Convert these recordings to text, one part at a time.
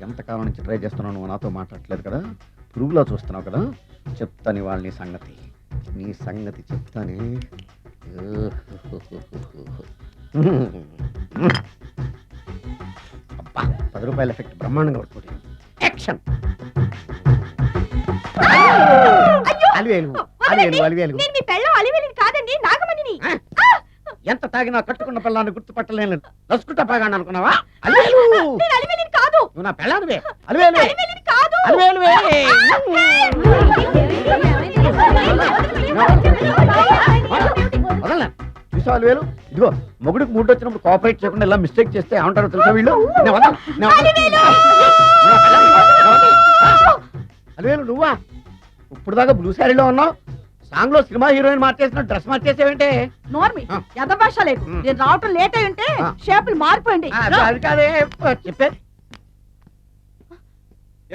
ఎంతకాలం నుంచి ట్రై చేస్తున్నావు, నువ్వు నాతో మాట్లాడట్లేదు కదా, పురుగులో చూస్తున్నావు కదా, చెప్తాను ఇవాళ నీ సంగతి చెప్తానే. అబ్బా 10 రూపాయల ఎఫెక్ట్ బ్రహ్మాండంగా పడుతుంది. యాక్షన్. ఎంత తాగినా కట్టుకున్న పిల్లాన్ని గుర్తుపట్టలేను. నసుకుంటా బాగా అనుకున్నావా? నువ్వు నా పిల్లానివే. చూసా అలివేలు, ఇదిగో మొగుడికి మూడు వచ్చినప్పుడు కోఆపరేట్ చేయకుండా ఇలా మిస్టేక్ చేస్తే ఏమంటారో తెలుసా వీళ్ళు? అలివేలు నువ్వా? ఇప్పుడు దాకా బ్లూ శారీలో ఉన్నావు, సాంగ్ లో సినిమా హీరోయిన్ మార్చేసిన డ్రెస్ మార్చేసేవంటే? నోర్మి భాష లేదు, నేను రావటం లేట్ అయి ఉంటే షేపులు మారిపోయింది. అది కాదే చెప్పేది.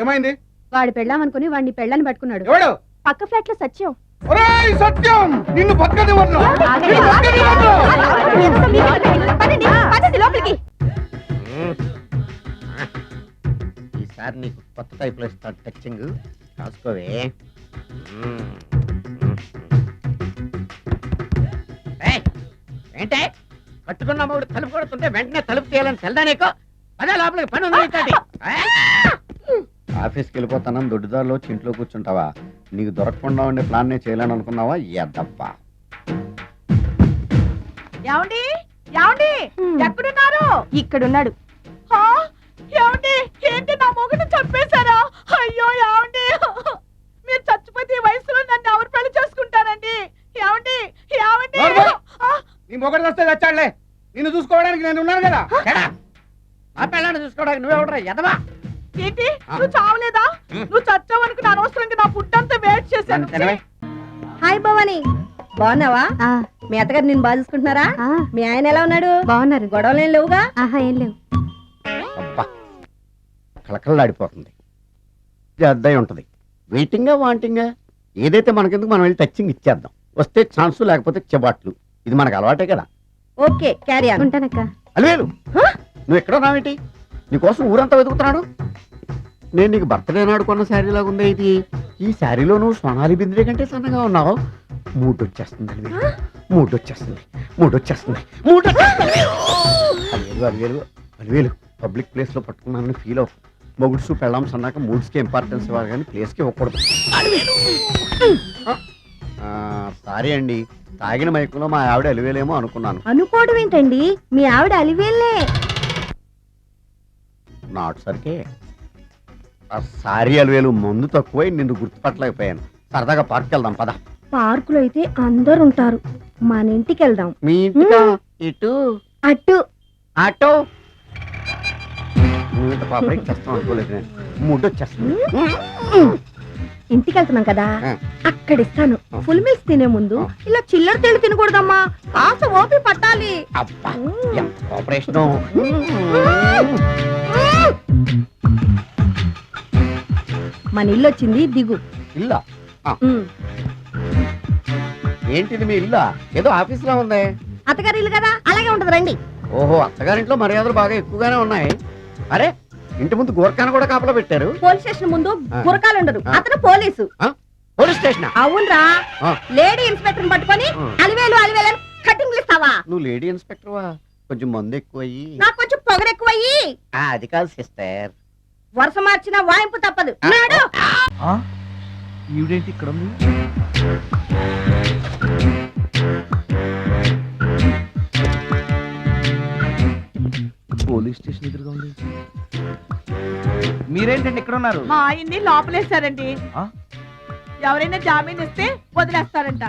ఏమైంది? వాడి పెళ్ళామనుకుని వాడిని పెళ్ళని పట్టుకున్నాడు. ఎవడు? పక్క ఫ్లాట్ లో సత్యం. సత్యం నిన్ను లోపలికి. ఈసారి నీకు కొత్త టైప్ లో ఇస్తాను టచింగ్, కాసుకోవే. ఏంటే కట్టుకున్న మూడు తలుపు కొడుతుంటే వెంటనే తలుపు తీయాలని తెల్దా నీకు? అదే లోపలికి పని ఉంది. ఆఫీస్కి వెళ్ళిపోతాను, దొడ్డుదారిలో ఇంట్లో కూర్చుంటావా? నీకు దొరకకుండా ఉండే ప్లాన్ నేను చేయాలని అనుకున్నావా? ఎద్దప్పా. ఏమండి ఏమండి ఎక్కడున్నారు? ఇక్కడున్నాడు. ఏమండి ఏంటి నా మొగుడు చంపేశారా? అయ్యో ఏమండి, మీరు చచ్చిపోతే ఈ వయసులో నన్ను ఎవరు పెళ్లి చేసుకుంటారండి? ఏమండి ఏమండి. నీ మొగుడు వస్తే చచ్చాడులే, నిన్ను చూసుకోవడానికి నేను ఉన్నాను కదా. ఆ పిల్లని చూసుకోవడానికి నువ్వెవడరా ఎదవా? ఏంటి నువ్వు చావలేదా? నువ్వు చచ్చావనుకుని అనవసరంగా నా ఫుడ్ అంతా వేస్ట్ చేశాను. హాయ్ భవాని, బాగున్నావా? మీ అత్తగారు నేను బాగా చూసుకుంటున్నారా? మీ ఆయన ఎలా ఉన్నాడు? బాగున్నారు. గొడవలు ఏం లేవుగా? ఏం లేవు. అబ్బా కలకలలాడిపోతుంది. అద్దయి ఉంటది. వెయిటింగా వాంటింగా ఏదైతే మనకెందుకు, మనం వెళ్ళి టచింగ్ ఇచ్చేద్దాం. వస్తే ఛాన్సు, లేకపోతే చెబాట్లు. ఇది మనకు అలవాటే కదా. Okay carry on. ఉంటానక్క. అలివేలు నువ్వు ఎక్కడో నావేంటి? నీకోసం ఊరంతా వెతుకుతున్నాడు. నేను నీకు బర్త్డే నాడు కొన్న శారీ లాగా ఉంది ఇది. ఈ శారీలో నువ్వు సోనాలి బింద్రే కంటే సన్నగా ఉన్నావు. మూడొచ్చేస్తుంది అలివేలు, మూడొచ్చేస్తుంది. అలివేలు పబ్లిక్ ప్లేస్ లో పట్టుకున్నానని ఫీల్ అవ్వు. మొగుడ్సు పెళ్ళాంస్ అన్నాక మూడ్స్కి ఇంపార్టెన్స్ ఇవ్వాలి కానీ ప్లేస్కి ఇవ్వకూడదు. సారీ అండి, తాగిన మైకులో మా ఆవిడ అలివేలేమో అనుకున్నాను. అనుకోవడం ఏంటండి, మీ ఆవిడ అలివేలే. నాట్ సరికే. సారీ అలివేలు, మందు తక్కువై నిన్ను గుర్తుపట్టలేకపోయాను. సరదాగా పార్క్ వెళ్దాం పద. పార్కులో అయితే అందరు ఉంటారు, మన ఇంటికి వెళ్దాం. మీ ఇంటికా? ఇటు అటు ఆటో. నువ్వు ఇంత పాపరేట్ చేస్తాం అనుకోలేదు. మూడు వచ్చేస్తుంది. ఇంటికి వెళ్తున్నాం కదా, అక్కడ ఇస్తాను. ఫుల్ మీల్స్ తినే ముందు ఇలా చిల్లర తెళ్ళు తినకూడదమ్మా, కాస్త ఓపి పట్టాలి. అబ్బా ఎంత కోఆపరేషన్. మన ఇల్లు వచ్చింది, దిగు. ఇల్లా? ఏంటిది మీ ఇల్లా? ఏదో ఆఫీస్ లో ఉంది. అత్తగారి ఇల్లు కదా, అలాగే ఉంటది, రండి. ఓహో, అత్తగారింట్లో మర్యాదలు బాగా ఎక్కువగానే ఉన్నాయి. అరే ఇంటి ముందు గోర్ఖాను కూడా కాపలా పెట్టారు. పోలీస్ స్టేషన్ ముందు గురకాలు ఉండరు, అతను పోలీసు. Police station? అవునరా, లేడీ ఇన్స్పెక్టర్ పట్టుకొని అలివేలు అలివేలు కటింగ్లు ఇస్తావా? నువ్వు లేడీ ఇన్స్పెక్టర్ వా? కొంచెం మందు ఎక్కువయ్యి. నాకు కొంచెం పొగరు ఎక్కువయ్యి. అది కాదు సిస్టర్, వరుస మార్చిన వాయింపు తప్పదు. ఈవిడేంటి ఇక్కడ ఉంది? పోలీస్ స్టేషన్ ఎదురుగా ఉంది. మీరేంటండి ఇక్కడ ఉన్నారు? మా ఆయన్ని లోపలేస్తారండి. ఎవరైనా జామీన్ ఇస్తే వదిలేస్తారంట.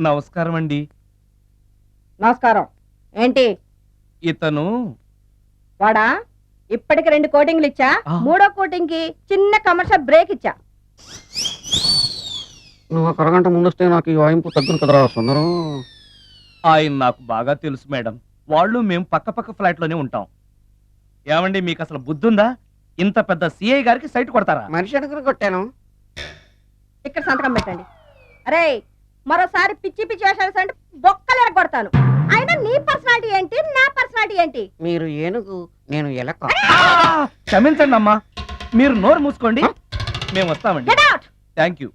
నమస్కారం అండి. నమస్కారం. ఏంటి ఇతను? వాడా, ఇప్పటికి 2 కోటింగ్లు ఇచ్చా, 3వ కోటింగ్ కి చిన్న కమర్షియల్ బ్రేక్ ఇచ్చా. నువ్వు ఒక అరగంట ముందొస్తే నాకు ఈ వాయింపు తగ్గును కదరా సుందరం. ఆయన నాకు బాగా తెలుసు మేడం, వాళ్ళు మేము పక్క ఫ్లాట్ లోనే ఉంటాం. ఏమండి మీకు అసలు బుద్ధి ఉందా? ఇంత పెద్ద సిఐ గారికి సైట్ కొడతారా? మనిషి అడుగురు కొట్టాను. ఇక్కడ సంతకం పెట్టండి. అరే మరోసారి పిచ్చి పిచ్చి వేషాలు అంటే బొక్కలు ఎరగొడతాను. అయినా నీ పర్సనాలిటీ ఏంటి, నా పర్సనాలిటీ ఏంటి? మీరు ఏనుగు, నేను ఎలక. క్షమించండి అమ్మా, మీరు నోరు మూసుకోండి, మేము వస్తామండి. Get out! Thank you.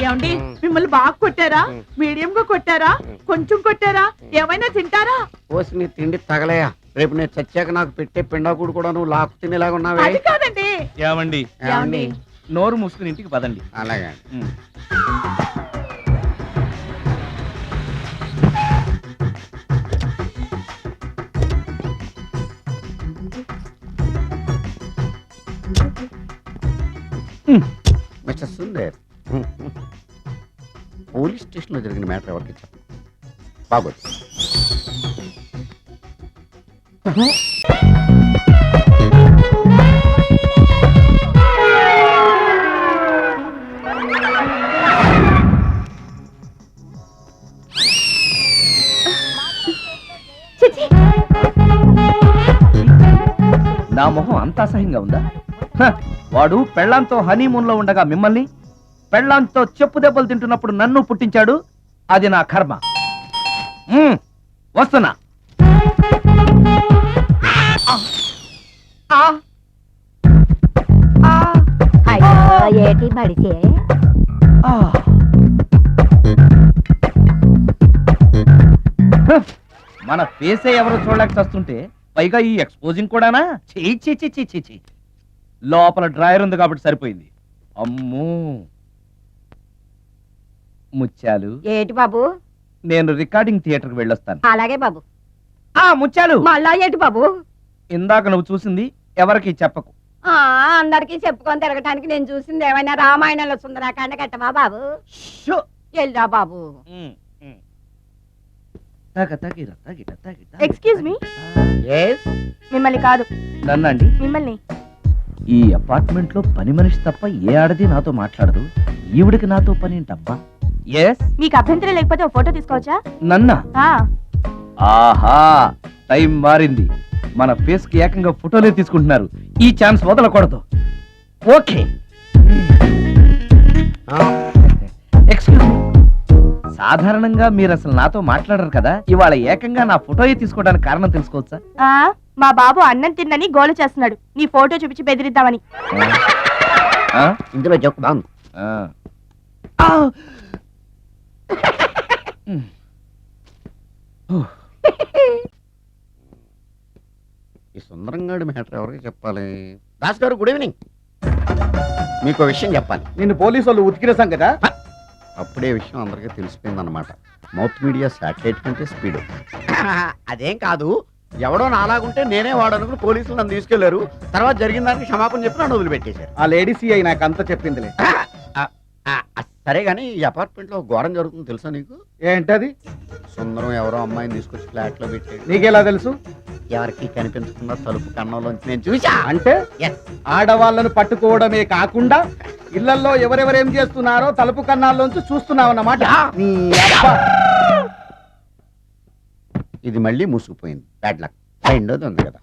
ఏమండి మిమ్మల్ని బాగా కొట్టారా, మీడియం గా కొట్టారా, కొంచెం కొట్టారా, ఏమైనా తింటారా? పోసి నీ తిండి తగలయా, రేపు నేను చచ్చాక నాకు పెట్టే పిండాకుడు కూడా నువ్వు లాక్కు తినేలాగా ఉన్నావే. అది కాదండి. ఏమండి ఏమండి? నోరు మూసుకుని ఇంటికి పదండి. అలాగే. ఉమ్. మిస్టర్ సుందర్, పోలీస్ స్టేషన్ లో జరిగిన మ్యాటర్ ఎవరికి చెప్పండి. బాగోదు. చిచి, నా మొహం అంత అసహ్యంగా ఉందా? హ, వాడు పెళ్ళాంతో హనీమూన్ లో ఉండగా మిమ్మల్ని, పెళ్ళాంతో చెప్పు దెబ్బలు తింటున్నప్పుడు నన్ను పుట్టించాడు. అది నా కర్మ. వస్తున్నా. అయ్యో ఏటి మడిచే. ఆ. హ, మన ఫేసే ఎవరో చూడలేక చస్తుంటే పైగా ఈ ఎక్స్పోజింగ్ కూడానా? చీ. లోపల డ్రాయర్ ఉంది కాబట్టి సరిపోయింది. అమ్మో ముత్యాలు, ఏటి బాబు? నేను రికార్డింగ్ థియేటర్కి వెళ్ళొస్తాను. అలాగే బాబు. ముత్యాలు, మళ్ళా ఏటి బాబు? ఇందాక నువ్వు చూసింది ఎవరికి చెప్పకు. అందరికి చెప్పుకొని తిరగటానికి నేను చూసింది ఏమైనా రామాయణంలో సుందరాకాండ కట్టవా బాబు? షో. వెళ్ళరా బాబు. Excuse me? Yes? మిమ్మల్ని కాదు, నన్నండి. మిమ్మల్ని. ఈ అపార్ట్మెంట్ లో పని మనిషి తప్ప ఏ ఆడది నాతో మాట్లాడదు. ఈవిడికి నాతో పని ఏంటబ్బా? ఎస్. మీకు అభ్యంతరం లేకపోతే ఒక ఫోటో తీసుకోవచ్చా? నన్నా? ఆ, ఆహా, టైం మారింది. మన ఫేస్ కి ఏకంగా ఫోటోలే తీసుకుంటున్నారు. ఈ ఛాన్స్ వదలకూడదు. ఓకే. Excuse me. సాధారణంగా మీరు అసలు నాతో మాట్లాడరు కదా, ఇవాళ ఏకంగా నా ఫోటో తీసుకోవడానికి కారణం తెలుసుకోవచ్చా? ఆ, మా బాబు అన్నం తిన్నని గోలు చేస్తున్నాడు, నీ ఫోటో చూపించి బెదిరిద్దామని. ఆ? ఇందులో జోక్ బాగుంది. ఆ. ఆ! ఈ సుందరంగాడి మ్యాటర్ ఎవరికి చెప్పాలి? దాస్ గారు, గుడ్ ఈవినింగ్. మీకు ఒక విషయం చెప్పాలి. నిన్ను పోలీసు వాళ్ళు ఉతికిరేసాం కదా. అప్పుడే విషయం అందరికీ తెలిసిపోయిందన్నమాట. మౌత్ మీడియా శాటిలైట్ కంటే స్పీడ్. అదేం కాదు, ఎవడో నాలాగుంటే నేనే వాడనుకుని పోలీసులు నన్ను తీసుకెళ్లారు. తర్వాత జరిగిన దానికి క్షమాపణ చెప్పి నన్ను వదిలిపెట్టేశారు. ఆ లేడీ సిఐ నాకు అంతా చెప్పిందిలే. సరే గానీ ఈ అపార్ట్మెంట్ లో ఘోరం జరుగుతుంది తెలుసా నీకు? ఏంటది? సుందరం ఎవరో అమ్మాయిని తీసుకొచ్చి ఫ్లాట్ లో పెట్టాడు. నీకెలా తెలుసు? ఎవరికి కనిపించకుండా తలుపు కన్నంలోంచి నేను చూసా. అంటే ఆడవాళ్ళను పట్టుకోవడమే కాకుండా ఇళ్లలో ఎవరెవరేం చేస్తున్నారో తలుపు కన్నాల్లోంచి చూస్తున్నావన్నమాట. నీ అబ్బా. ఇది మళ్ళీ మూసుకుపోయింది. Bad luck. రెండోది ఉంది కదా.